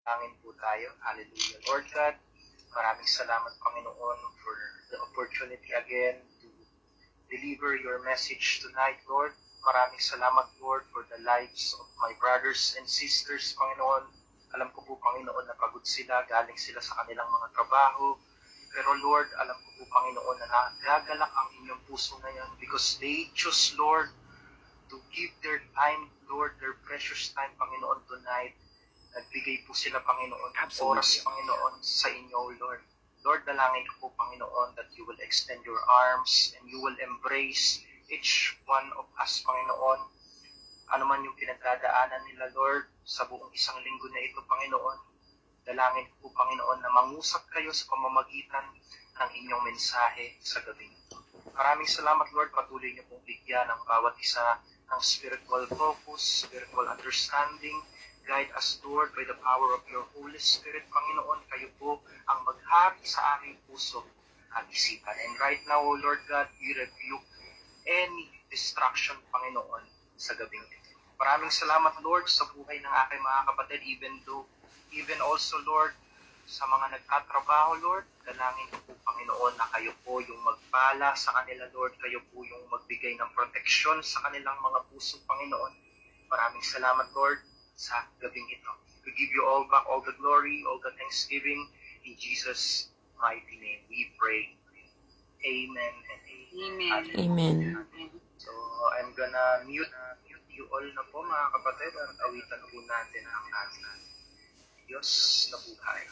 Tangin po tayo. Hallelujah. Lord God, maraming salamat, Panginoon, for the opportunity again to deliver your message tonight, Lord. Maraming salamat, Lord, for the lives of my brothers and sisters, Panginoon. Alam ko po, Panginoon, na pagod sila, galing sila sa kanilang mga trabaho. Pero Lord, alam ko po, Panginoon, na nagagalak ang inyong puso ngayon because they choose, Lord, to give their time, Lord, their precious time, Panginoon, tonight. Nagbigay po sila, Panginoon, ng oras, Panginoon, sa inyo, Lord. Lord, dalangin ko po, Panginoon, that you will extend your arms and you will embrace each one of us, Panginoon. Ano man yung pinagdadaanan nila, Lord, sa buong isang linggo na ito, Panginoon. Dalangin ko po, Panginoon, na mangusap kayo sa pamamagitan ng inyong mensahe sa gabi. Maraming salamat, Lord. Patuloy niyo pong bigyan ng bawat isa ng spiritual focus, spiritual understanding. Guide us, Lord, by the power of your Holy Spirit. Panginoon, kayo po ang maghari sa aming puso at isipan. And right now, O Lord God, we rebuke any distraction, Panginoon, sa gabing ito. Maraming salamat, Lord, sa buhay ng aking mga kapatid, even also, Lord, sa mga nagtatrabaho, Lord, dalangin ko po, Panginoon, na kayo po yung magpala sa kanila, Lord. Kayo po yung magbigay ng proteksyon sa kanilang mga puso, Panginoon. Maraming salamat, Lord, sa gabing ito. We give you all back, all the glory, all the thanksgiving. In Jesus' mighty name, we pray. Amen and amen. Amen. So, I'm gonna mute you all na po, mga kapatid, at awitan po natin ang ating Diyos na buhay.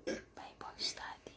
Bible study.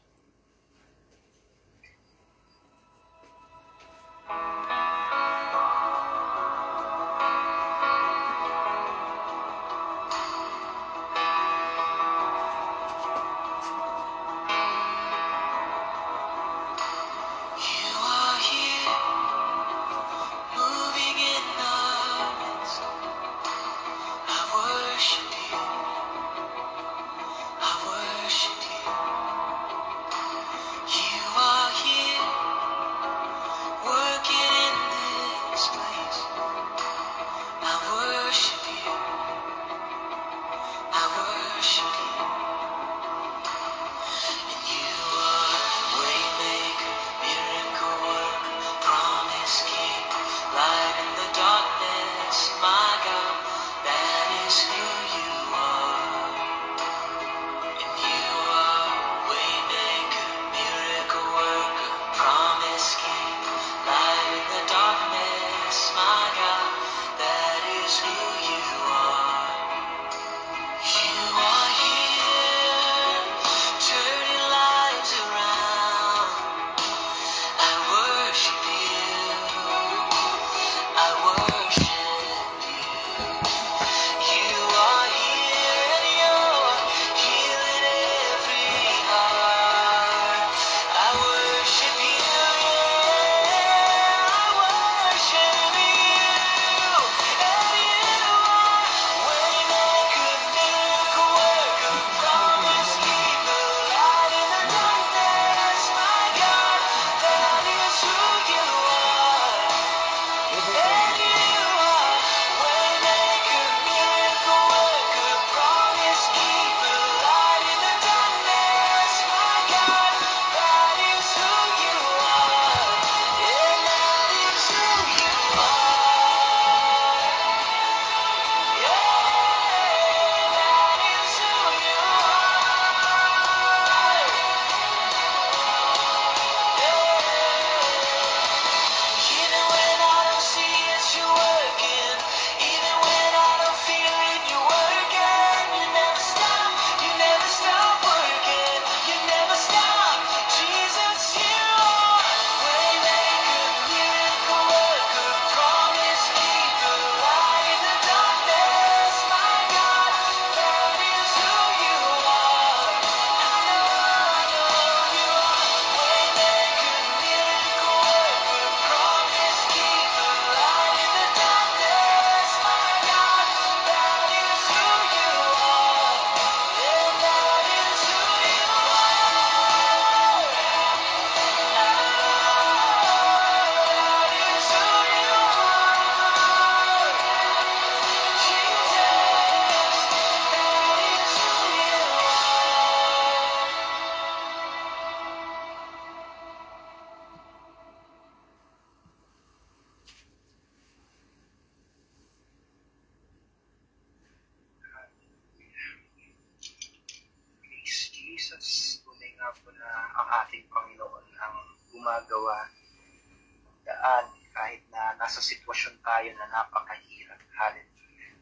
po na ang ating Panginoon ang gumagawa ng daan kahit na nasa sitwasyon tayo na napakahirap. Hallelujah.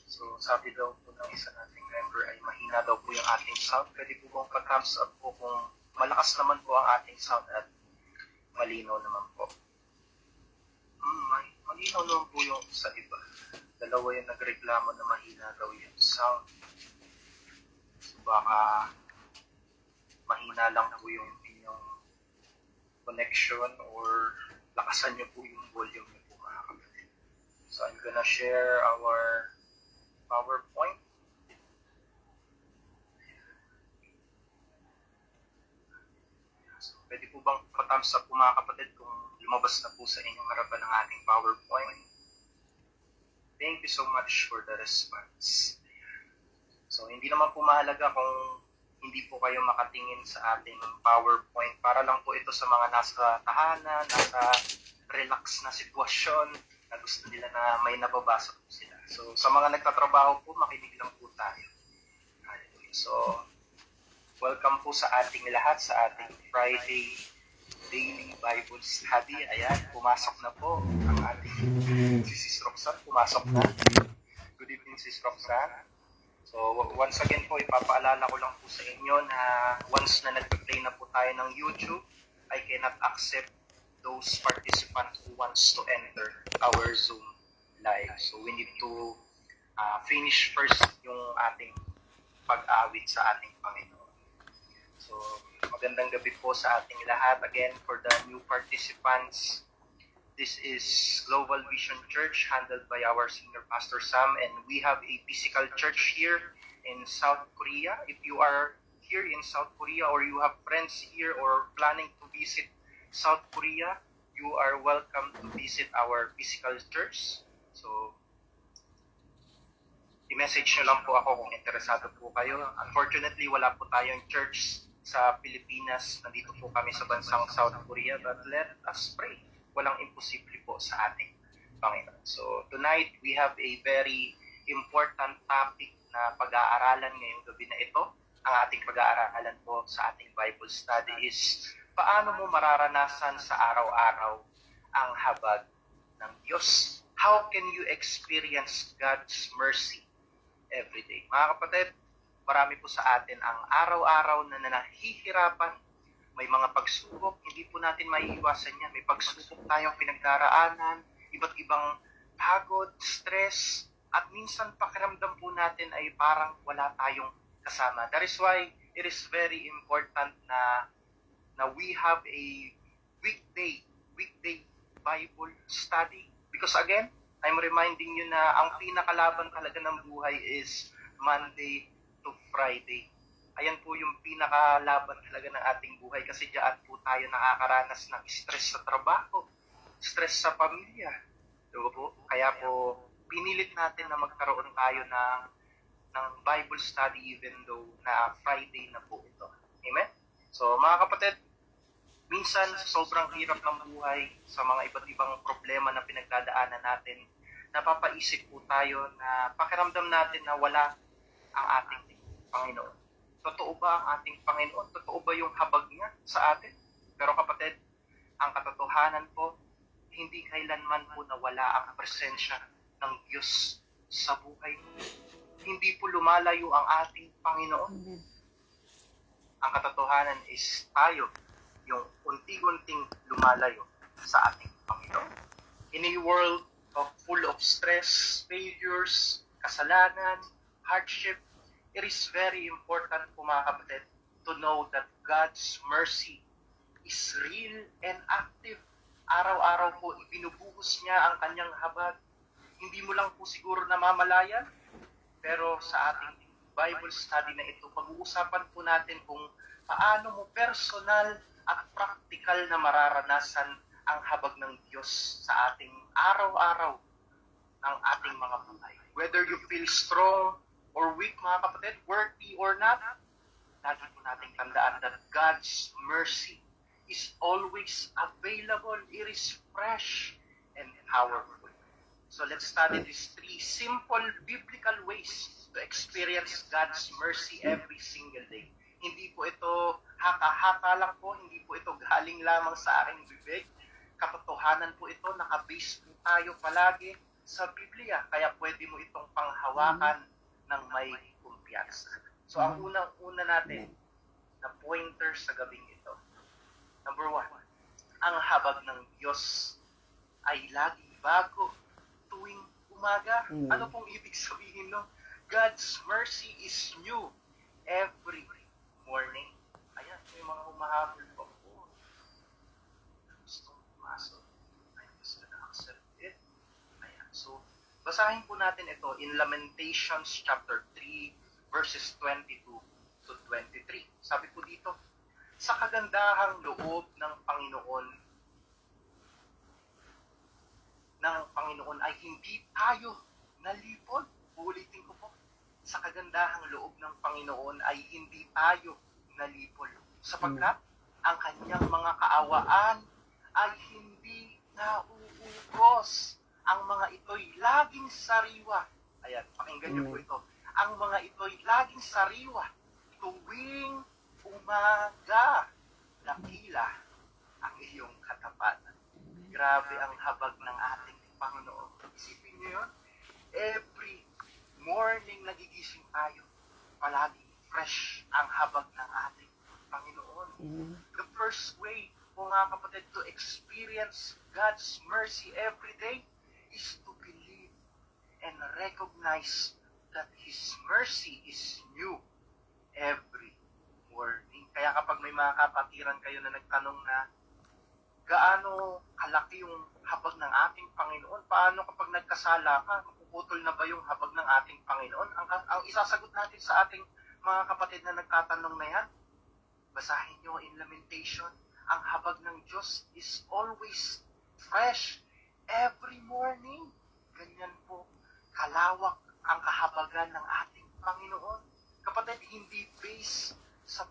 So, sabi daw po ng isa nating member ay mahina daw po yung ating sound. Pwede po bang pa-thumbs up po kung malakas naman po ang ating sound at malinaw naman po. Malinaw naman po yung sa iba. Dalawa yung nagreklamo na mahina daw yung sound. So, baka mahina lang po yung inyong connection or lakasan nyo po yung volume nyo po mga kapatid. So I'm gonna share our PowerPoint. So, pwede po bang pa-thumbs up po mga kapatid kung lumabas na po sa inyong harapan ng ating PowerPoint? Thank you so much for the response. So hindi naman po mahalaga kung hindi po kayo makatingin sa ating PowerPoint. Para lang po ito sa mga nasa tahanan, nasa relax na sitwasyon, na gusto nila na may nababasa po sila. So, sa mga nagtatrabaho po, makinig lang po tayo. So, welcome po sa ating lahat sa ating Friday Daily Bible Study. Ayan, pumasok na po ang ating si Sis Roxanne. Pumasok na. Good evening, Sis Roxanne. So, once again po, ipapaalala ko lang po sa inyo na once na nag-play na po tayo ng YouTube, I cannot accept those participants who wants to enter our Zoom live. So, we need to finish first yung ating pag-awit sa ating Panginoon. So, magandang gabi po sa ating lahat. Again, for the new participants, this is Global Vision Church handled by our Senior Pastor Sam, and we have a physical church here in South Korea. If you are here in South Korea or you have friends here or planning to visit South Korea, you are welcome to visit our physical church. So, i-message nyo lang po ako kung interesado po kayo. Unfortunately, wala po tayong church sa Pilipinas. Nandito po kami sa bansang South Korea, but let us pray. Walang imposible po sa ating Panginoon. So, tonight, we have a very important topic na pag-aaralan ngayong gabi na ito. Ang ating pag-aaralan po sa ating Bible study is paano mo mararanasan sa araw-araw ang habag ng Diyos? How can you experience God's mercy every day? Mga kapatid, marami po sa atin ang araw-araw na nahihirapan. May mga pagsubok, hindi po natin maiiwasan yan. May pagsubok tayong pinagdaraanan, iba't ibang pagod, stress, at minsan pakiramdam po natin ay parang wala tayong kasama. That is why it is very important na we have a weekday Bible study. Because again, I'm reminding you na ang pinakalaban talaga ng buhay is Monday to Friday. Ayan po yung pinakalaban talaga ng ating buhay kasi diyan po tayo nakakaranas ng stress sa trabaho, stress sa pamilya. Diba po? Kaya po, pinilit natin na magkaroon tayo ng Bible study even though na Friday na po ito. Amen? So mga kapatid, minsan sobrang hirap ng buhay sa mga iba't ibang problema na pinagdadaanan natin, napapaisip po tayo na pakiramdam natin na wala ang ating Panginoon. Totoo ba ang ating Panginoon? Totoo ba yung habag niya sa atin? Pero kapatid, ang katotohanan po, hindi kailanman po nawala ang presensya ng Diyos sa buhay mo. Hindi po lumalayo ang ating Panginoon. Ang katotohanan is tayo yung unti-unting lumalayo sa ating Panginoon. In a world full of stress, failures, kasalanan, hardship, it is very important po mga kapatid to know that God's mercy is real and active. Araw-araw po ibinubuhos niya ang kanyang habag. Hindi mo lang po siguro namamalayan, pero sa ating Bible study na ito, pag-uusapan po natin kung paano mo personal at practical na mararanasan ang habag ng Diyos sa ating araw-araw ng ating mga buhay. Whether you feel strong or weak, mga kapatid, worthy or not, lagi po nating tandaan that God's mercy is always available. It is fresh and powerful. So let's study these 3 simple biblical ways to experience God's mercy every single day. Hindi po ito haka-haka lang po, hindi po ito galing lamang sa aking bibig. Katotohanan po ito, nakabase po tayo palagi sa Biblia. Kaya pwede mo itong panghawakan ng may kumpiyansa. So ang unang-una natin na pointer sa gabing ito. Number 1, ang habag ng Diyos ay laging bago tuwing umaga. Ano pong ibig sabihin no? God's mercy is new every morning. Ayan, may mga humahabol po. Gustong pumasok. Ay, gusto na accept it. Ayan, so, basahin po natin ito in Lamentations chapter 3, verses 22 to 23. Sabi po dito, sa kagandahang loob ng Panginoon ay hindi tayo nalipol. Uulitin ko po. Sa kagandahang loob ng Panginoon ay hindi tayo nalipol. Sapagkat ang kanyang mga kaawaan ay hindi nauubos. Ang mga ito'y laging sariwa. Ayan, pakinggan niyo po ito. Ang mga ito'y laging sariwa. Tuwing umaga, dakila ang iyong katapatan. Grabe ang habag ng ating Panginoon. Isipin niyo yun? Every morning nagigising tayo, palaging fresh ang habag ng ating Panginoon. The first way, mga kapatid, to experience God's mercy every day is to believe and recognize that His mercy is new every morning. Kaya kapag may mga kapatiran kayo na nagtanong na gaano kalaki yung habag ng ating Panginoon, paano kapag nagkasala ka, puputol na ba yung habag ng ating Panginoon? Ang isasagot natin sa ating mga kapatid na nagtatanong na yan, basahin nyo in Lamentation, ang habag ng Diyos is always fresh every morning. Ganyan po, kalawak ang kahabagan ng ating Panginoon. Kapatid, hindi based sa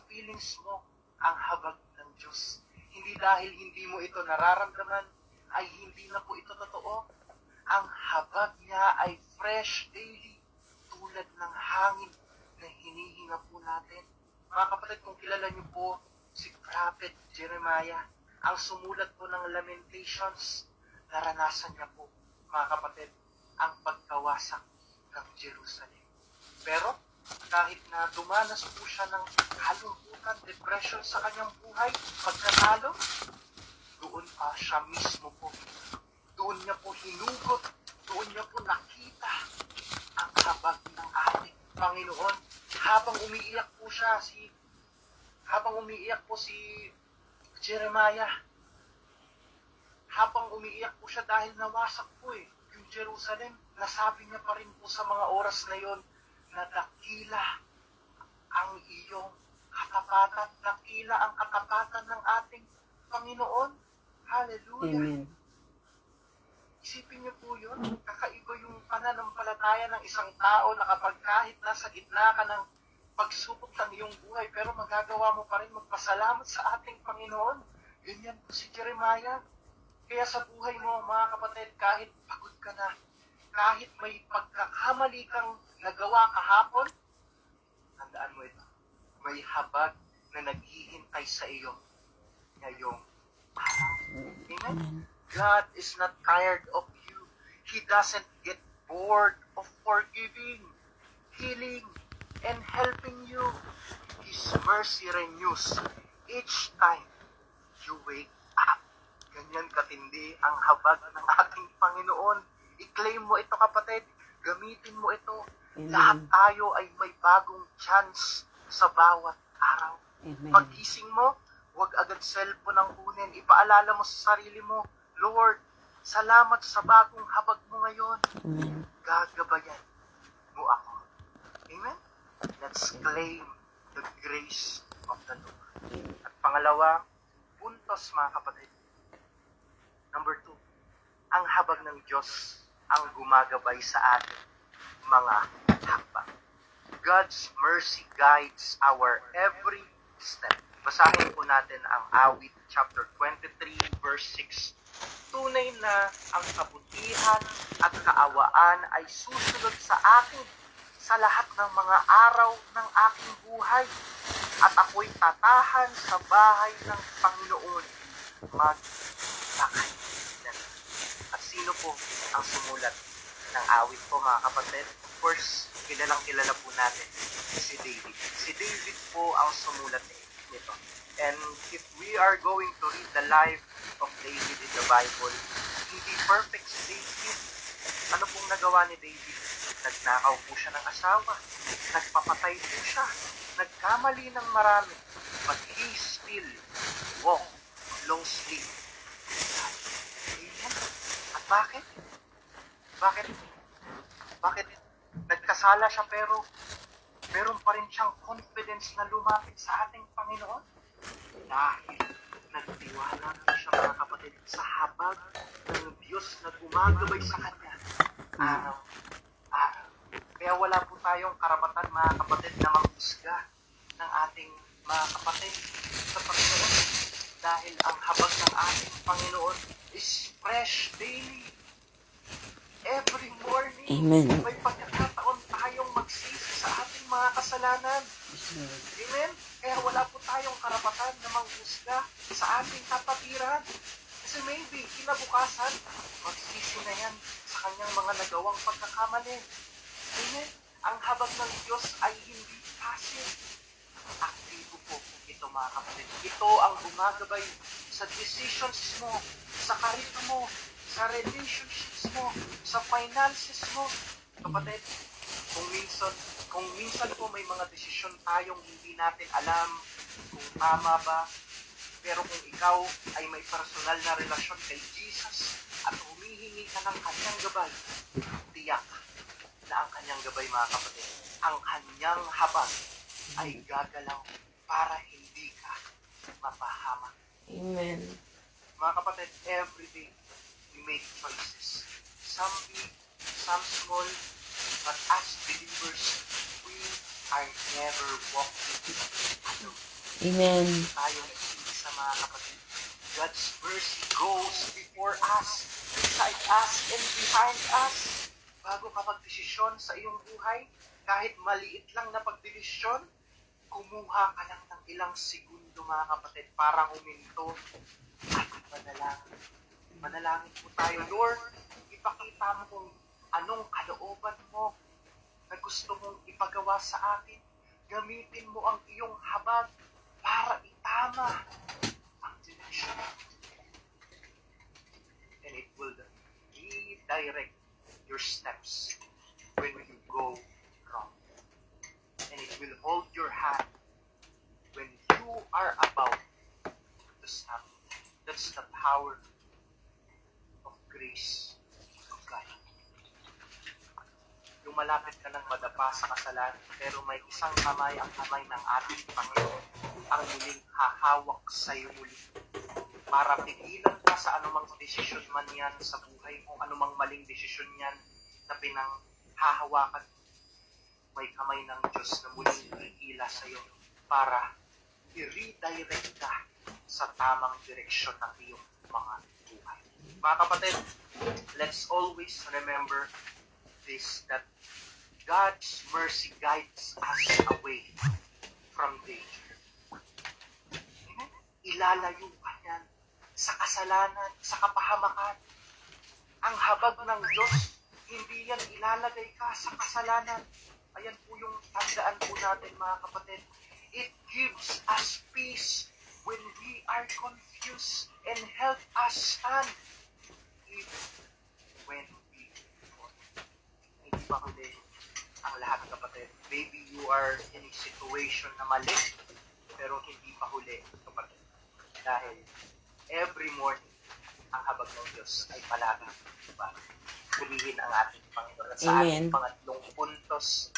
feelings mo ang habag ng Diyos. Hindi dahil hindi mo ito nararamdaman, ay hindi na po ito totoo. Ang habag niya ay fresh daily, tulad ng hangin na hinihinga po natin. Mga kapatid, kung kilala niyo po si Prophet Jeremiah, ang sumulat po ng Lamentations, naranasan niya po, mga kapatid, ang pagkawasak ng Jerusalem. Pero, kahit na dumanas po siya ng kalungkutan, depression sa kanyang buhay, pagkatalo, doon pa siya mismo po. Doon niya po hinugot, doon niya po nakita ang habag ng ating Panginoon. Habang umiiyak po si Jeremiah, habang umiiyak po siya dahil nawasak po yung Jerusalem, nasabi niya pa rin po sa mga oras na yon, na dakila ang iyong katapatan, dakila ang katapatan ng ating Panginoon. Hallelujah. Amen. Isipin niyo po yun, kakaiba yung pananampalataya ng isang tao na kapag kahit nasa gitna ka ng pagsubok ng iyong buhay, pero magagawa mo pa rin magpasalamat sa ating Panginoon. Ganyan po si Jeremiah. Kaya sa buhay mo, mga kapatid, kahit pagod ka na, kahit may pagkakamali kang nagawa kahapon, tandaan mo ito, may habag na naghihintay sa iyo ngayong araw. Amen? God is not tired of you. He doesn't get bored of forgiving, healing, and helping you. His mercy renews each time you wake up. Ganyan katindi ang habag ng ating Panginoon. I-claim mo ito, kapatid. Gamitin mo ito. Amen. Lahat tayo ay may bagong chance sa bawat araw. Amen. Pagising mo, huwag agad cellphone ang kunin. Ipaalala mo sa sarili mo, Lord, salamat sa bagong habag mo ngayon. Amen. Gagabayan mo ako. Amen? Let's claim the grace of the Lord. At pangalawa, puntos, mga kapatid. Number 2, ang habag ng Diyos ang gumagabay sa atin mga hakbang. God's mercy guides our every step. Basahin po natin ang Awit chapter 23 verse 6. Tunay na ang kabutihan at kaawaan ay susunod sa akin sa lahat ng mga araw ng aking buhay. At ako'y tatahan sa bahay ng Panginoon magkakaibigan. At sino po ang sumulat ng awit po, mga kapatid? Of course, kilalang kilala po natin si David. Si David po ang sumulat nito. And if we are going to read the life of David in the Bible, hindi perfect si David. Ano pong nagawa ni David? Nagnakaw po siya ng asawa. Nagpapatay po siya. Nagkamali ng marami. But he still walked long sleep. Amen. At bakit? Bakit nagkasala siya pero meron pa rin siyang confidence na lumapit sa ating Panginoon? Dahil nagtiwala siya, mga kapatid, sa habag ng Diyos na gumagabay sa kanya araw-araw. Kaya wala po tayong karapatan, mga kapatid, na manghusga ng ating mga kapatid sa Panginoon. Dahil ang habag ng ating Panginoon is fresh daily. Every morning, Amen. may pagkakataon tayong magsisi sa ating mga kasalanan. Amen? Kaya wala po tayong karapatan na manghusga sa ating kapatiran. Kasi maybe, kinabukasan, magsisi na yan sa kanyang mga nagawang pagkakamali. Amen? Ang habag ng Diyos ay hindi passive. Aktibo po ito, mga kapatid. Ito ang gumagabay sa decisions mo, sa career mo, sa relationships mo, sa finances mo. Kapatid, kung minsan po may mga desisyon tayong hindi natin alam kung tama ba, pero kung ikaw ay may personal na relasyon kay Jesus at humihingi ka ng kanyang gabay, tiyak na ang kanyang gabay, mga kapatid, ang kanyang habag ay gagalaw para hindi ka mapahamak. Amen. Mga kapatid, every day we make choices. Some big, some small, but as believers, we are never walking alone. Amen. Tayo sa mga kapatid. God's mercy goes before us, beside us, and behind us. Bago ka magdesisyon sa iyong buhay, kahit maliit lang na pagdesisyon, kumuha ka lang ng ilang segundo, mga kapatid, para huminto at manalangin. Manalangin po tayo. Lord, ipakita mo kung anong kalooban mo na gusto mong ipagawa sa akin. Gamitin mo ang iyong habag para itama ang direksyon. And it will redirect your steps when you go wrong. And it will hold your hand when you are about to stop. That's the power of grace of God. Yung malapit ka ng madapa sa kasalanan, pero may isang kamay, ang kamay ng ating Panginoon, ang muling hahawak sa iyo muli. Para pigilan ka sa anumang desisyon man yan sa buhay mo, anumang maling desisyon yan na pinanghahawakan, may kamay ng Diyos na muling hihila sa iyo para i-redirect ka sa tamang direksyon ng iyong mga buhay. Mga kapatid, let's always remember this, that God's mercy guides us away from danger. Amen? Ilalayo ka yan sa kasalanan, sa kapahamakan. Ang habag ng Diyos, hindi yan ilalagay ka sa kasalanan. Ayan po yung tandaan po natin, mga kapatid. It gives us peace when we are confused and help us stand even when we fall. Hindi ba huli ang lahat, kapatid? Maybe you are in a situation na mali, pero hindi pa huli, kapatid. Dahil every morning, ang habag ng Diyos ay palagang para pulihin ang ating Panginoon. At sa Amen. ating pangatlong puntos,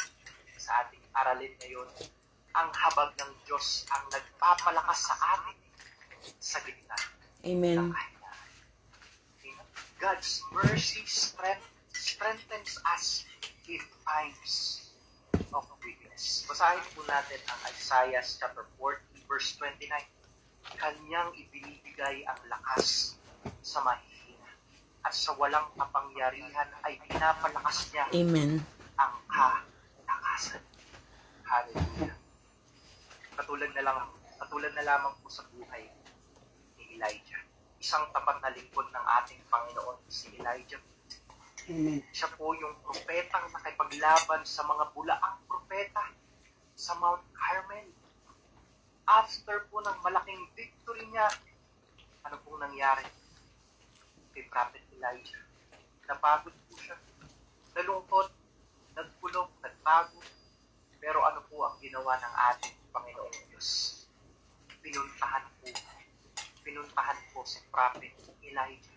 sa ating aralin ngayon, ang habag ng Diyos ang nagpapalakas sa atin sa gitna ng Amen. kahinaan. God's mercy strengthens us in times of weakness. Basahin po natin ang Isaiah chapter 40, verse 29. Kanyang ibinibigay ang lakas sa mahihina at sa walang kapangyarihan ay pinapalakas niya Amen. ang kalakasan. kalakasan. Hallelujah. Katulad na lamang po sa buhay ni Elijah. Isang tapat na lingkod ng ating Panginoon si Elijah. Amen. Siya po yung propetang nakipaglaban sa mga bulaang propeta sa Mount Carmel. After po ng malaking victory niya, ano pong nangyari kay Prophet Elijah? Napagod po siya. Nalungkot, nagpulong, nagpagod. Pero ano po ang ginawa ng ating Panginoong Diyos? Pinuntahan po si Prophet Elijah.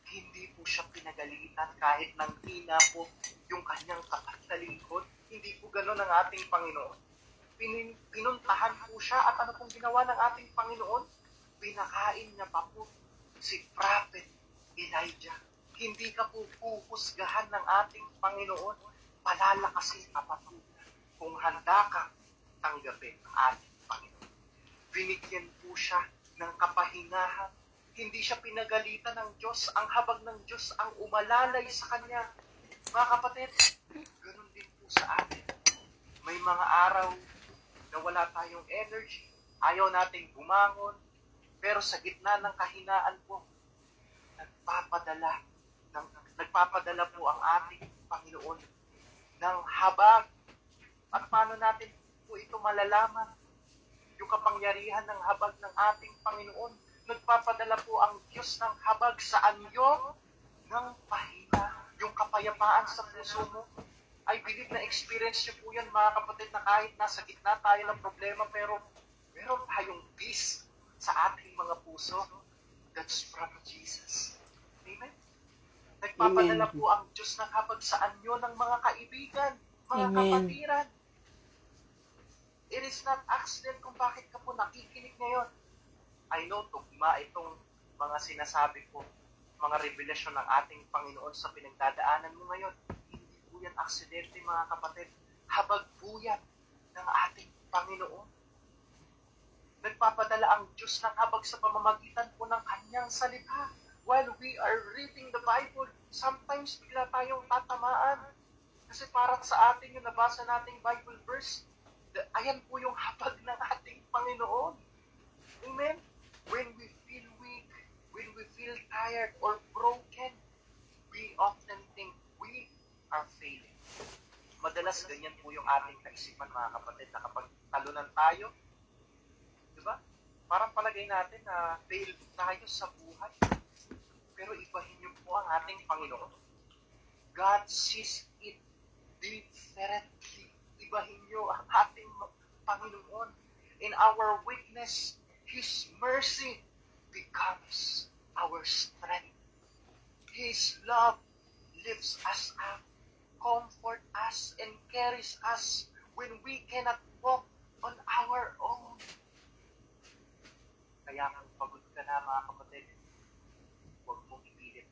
Hindi po siya pinagalitan kahit nang hina po yung kanyang tapat na lingkod. Hindi po gano'n ang ating Panginoon. Pinuntahan po siya at ano pong ginawa ng ating Panginoon? Pinakain niya pa po si Prophet Elijah. Hindi ka po puhusgahan ng ating Panginoon. Palalakasin ka pa po. Kung handa ka, tanggapin ang ating Panginoon. Binigyan po siya ng kapahingahan. Hindi siya pinagalitan ng Diyos. Ang habag ng Diyos ang umalalay sa kanya. Mga kapatid, ganun din po sa atin. May mga araw na wala tayong energy. Ayaw nating bumangon. Pero sa gitna ng kahinaan po, nagpapadala po ang ating Panginoon ng habag. At paano natin po ito malalaman? Yung kapangyarihan ng habag ng ating Panginoon. Nagpapadala po ang Diyos ng habag sa anyo ng pahina. Yung kapayapaan sa puso mo. I believe na experience niyo po yan, mga kapatid, na kahit nasa gitna tayo ng problema, pero meron tayong peace sa ating mga puso. That's from Jesus. Amen? Nagpapadala po ang Diyos ng habag sa anyo ng mga kaibigan, mga kapatiran. It is not accident kung bakit ka po nakikinig ngayon. I know, tugma itong mga sinasabi ko, mga revelasyon ng ating Panginoon sa pinagdadaanan mo ngayon. Hindi po yan aksidente, mga kapatid. Habag po yan ng ating Panginoon. Nagpapadala ang Diyos ng habag sa pamamagitan po ng kanyang salita. While we are reading the Bible, sometimes bigla tayong tatamaan. Kasi parang sa atin yung nabasa nating Bible verse, ayan po yung habag ng ating Panginoon. Amen? When we feel weak, when we feel tired or broken, we often think we are failing. Madalas ganyan po yung ating kaisipan, mga kapatid, na kapag talunan tayo, di ba? Parang palagay natin na fail tayo sa buhay. Pero ibahin niyo po ang ating Panginoon. God sees it differently. Ibahin niyo ang ating Panginoon. In our weakness, His mercy becomes our strength. His love lifts us up, comforts us, and carries us when we cannot walk on our own. Kaya kung pagod ka na, mga kapatid, huwag mong ipilit.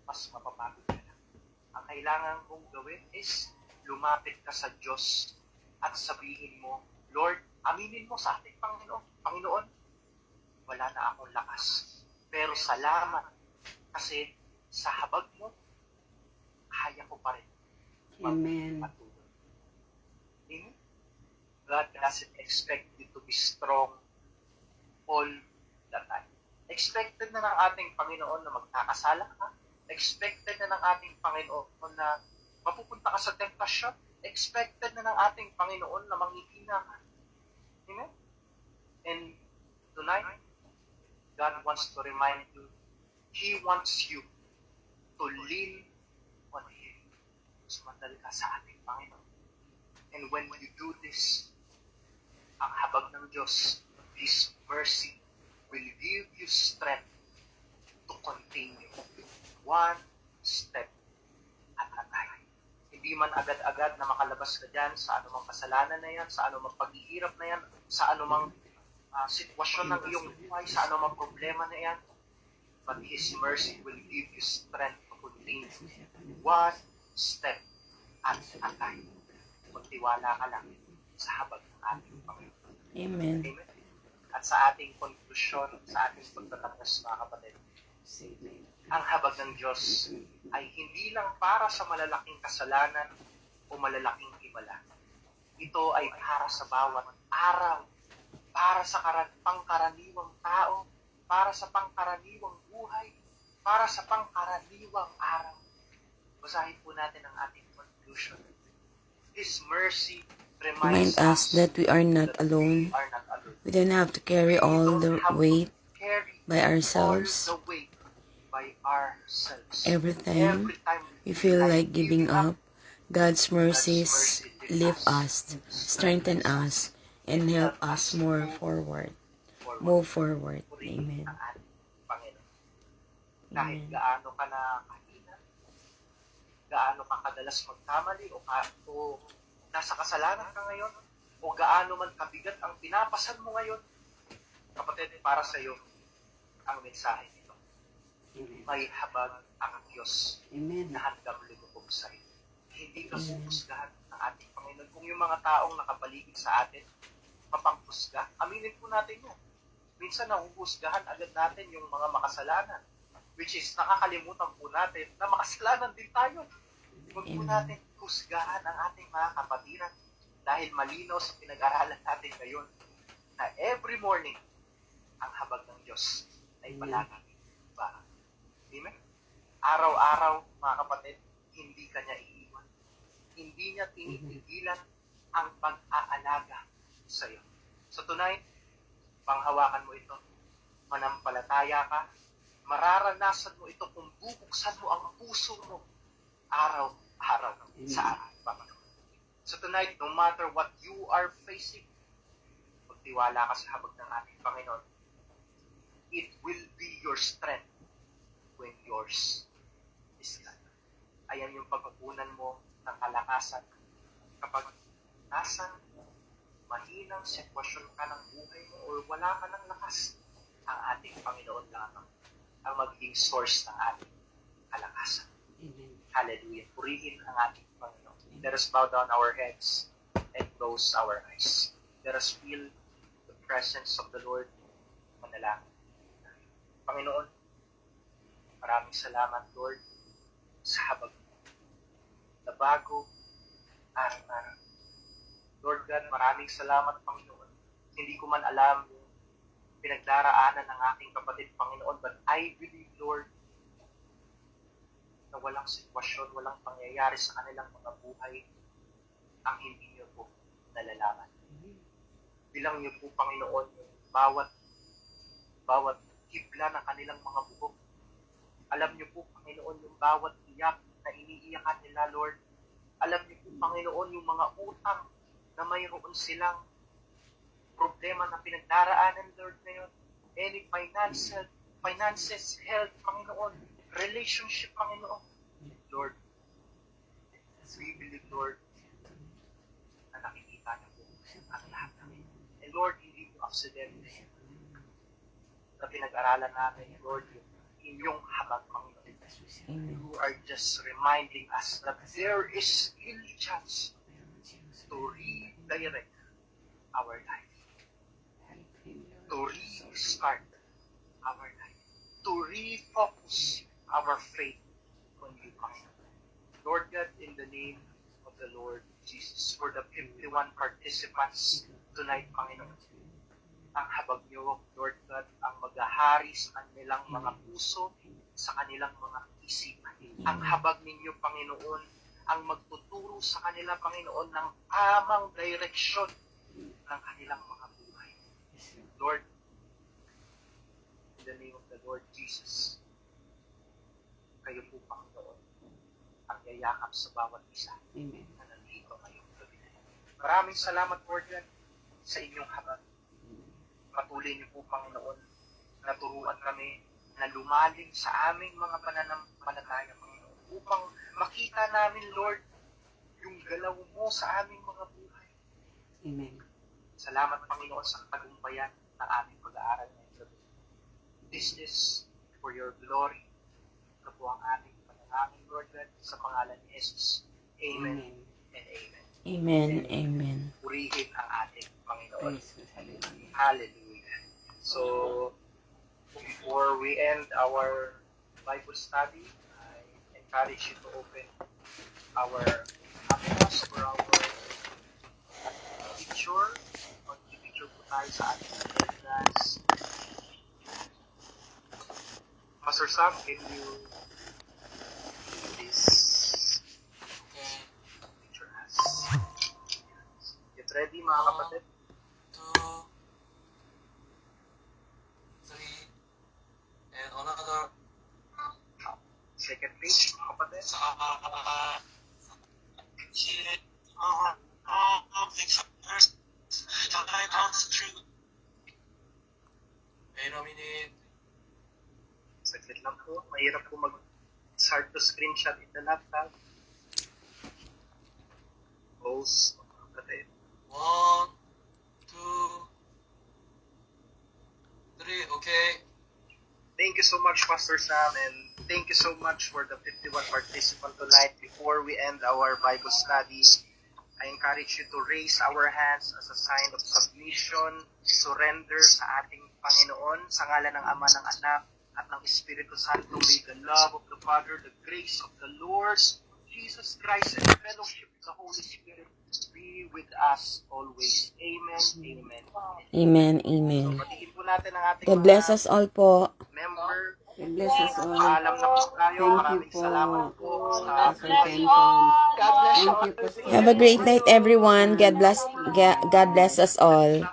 Mas mapapagod ka na. Ang kailangan mong gawin is lumapit ka sa Diyos at sabihin mo, Lord, aminin mo sa ating Panginoon, wala na akong lakas. Pero salamat kasi sa habag mo, kaya ko pa rin. Amen. Magpatuloy. Amen? God doesn't expect you to be strong all the time. Expected na ng ating Panginoon na magkakasala ka. Expected na ng ating Panginoon na mapupunta ka sa temptasyon. Expected na ng ating Panginoon na manghihina ka. Amen? And tonight, God wants to remind you, He wants you to lean on Him. Sumandal ka sa ating Panginoon. And when you do this, ang habag ng Diyos, His mercy will give you strength to continue one step at a time. Hindi man agad-agad na makalabas ka dyan sa anumang kasalanan na yan, sa anumang paghihirap na yan, sa anumang sitwasyon ng iyong buhay, sa anumang problema na yan. But His mercy will give you strength to continue one step at a time. Magtiwala ka lang sa habag ng ating Panginoon. Amen. Amen. At sa ating konklusyon, sa ating pagtatapos, mga kapatid, ang habag ng Diyos ay hindi lang para sa malalaking kasalanan o malalaking paniniwala. Ito ay para sa bawat araw, para sa pangkaraniwang tao, para sa pangkaraniwang buhay, para sa pangkaraniwang araw. Basahin po natin ang ating conclusion. His mercy Remind reminds us that we are not that we alone. are not alone. We don't have to carry We all don't the have to weight carry by ourselves. all the weight by ourselves. Every time time we feel like giving up, God's mercies lift us, strengthen us, and help us move forward. Amen. ang ating Panginoon. Kahit Amen. gaano ka na kahina, gaano ka kadalas magkamali, o nasa kasalanan ka ngayon, o gaano man kabigat ang pinapasan mo ngayon, kapatid, para sa iyo ang mensahe nito. Amen. May habag ang Diyos Amen. na handang lumubog sa iyo. Hindi ka huhusgahan ng ating Panginoon. Kung yung mga taong nakapaligid sa atin, mapanghusga, aminin po natin yan. Minsan nahuhusgahan agad natin yung mga makasalanan, which is nakakalimutan po natin na makasalanan din tayo. Huwag po natin husgahan ang ating mga kapatiran dahil malinaw sa pinag-aralan natin ngayon na every morning ang habag ng Diyos ay palaging ba. Amen? Araw-araw, mga kapatid, hindi ka niya iiwan. Hindi niya tinigilan ang pag-aalaga sa iyo. So tonight, panghawakan mo ito. Manampalataya ka. Mararanasan mo ito kung bubuksan mo ang puso mo araw-araw sa ating Panginoon. So tonight, no matter what you are facing, magtiwala ka sa habag ng ating Panginoon. It will be your strength when yours is gone. Ayan yung pagkukunan mo ng kalakasan kapag nasa mahinang sitwasyon ka ng buhay mo o wala ka ng lakas, ang ating Panginoon lamang ang magiging source ng ating kalakasan. Amen. Hallelujah. Purihin ang ating Panginoon. Let us bow down our heads and close our eyes. Let us feel the presence of the Lord. Manalangin. Panginoon, maraming salamat, Lord, sa habag na bago araw-araw. Lord God, maraming salamat, Panginoon. Hindi ko man alam yung pinagdaraanan ng aking kapatid, Panginoon, but I believe, Lord, na walang sitwasyon, walang pangyayari sa kanilang mga buhay ang hindi niyo po nalalaman. Bilang niyo po, Panginoon, yung bawat hibla ng kanilang mga buhok. Alam niyo po, Panginoon, yung bawat iyak na iniiyakan nila, Lord. Alam niyo po, Panginoon, yung mga utang na mayroon silang problema na pinagdaraanan, Lord, ngayon. Any finances, health, Panginoon, relationship, Panginoon. Lord, we believe, Lord, na nakikita niyo po ang lahat namin. And Lord, hindi po accident na pinag-aralan namin, Lord, yung inyong habag, Panginoon. You are just reminding us that there is still a chance to redirect our life, to restart our life, to refocus our faith on you, Panginoon. Lord God, in the name of the Lord Jesus, for the 51 participants tonight, Panginoon, ang habag niyo, Lord God, ang maghahari sa kanilang mga puso, sa kanilang mga isipan. Ang habag ninyo, Panginoon, ang magtuturo sa kanila, Panginoon, ng tamang direksyon ng kanilang mga buhay. Lord, in the name of the Lord Jesus, kayo po, Panginoon, ang yayakap sa bawat isa Amen. na nandito ngayong gabi. Maraming salamat, Lord God, sa inyong habag. Patuloy niyo po, Panginoon, na turuan kami na lumalim sa aming mga pananampalataya, Panginoon, upang makita namin, Lord, yung galaw mo sa aming mga buhay. Amen. Salamat, Panginoon, sa katagumpayan ng aming pag-aaral ngayon. This is for your glory. Ito po ang aming panalangin, Lord God, sa pangalan ni Jesus. Amen, Amen. and amen. Amen. Amen. Purihin ang ating Panginoon. Praise God. Hallelujah. Hallelujah. So, before we end our Bible study, I encourage you to open our cameras for our picture. Mag-picture po tayo sa ating attendance. Pastor Sam, can you please picture us? Get ready mga kapatid. 2, 3, and another Second page mga kapatid. Wait a minute. Saglit lang po. Mahirap po it's hard to screenshot in the laptop. Pause mga kapatid. 1, 2, 3, okay. Thank you so much, Pastor Sam, and thank you so much for the 51 participants tonight. Before we end our Bible study, I encourage you to raise our hands as a sign of submission, surrender sa ating Panginoon, sa ngalan ng Ama, ng Anak, at ng Espiritu Santo. May the love of the Father, the grace of the Lord Jesus Christ, and the fellowship of the Holy Spirit be with us always. Amen, amen. Amen, So, amen. patigin po natin ang ating God bless us all po. member. God bless us all. Paalam na po tayo. Thank you Maraming po. salamat po sa Pastor Kenton. God bless Thank you. you, Pastor. Have a great night, everyone. God bless us all.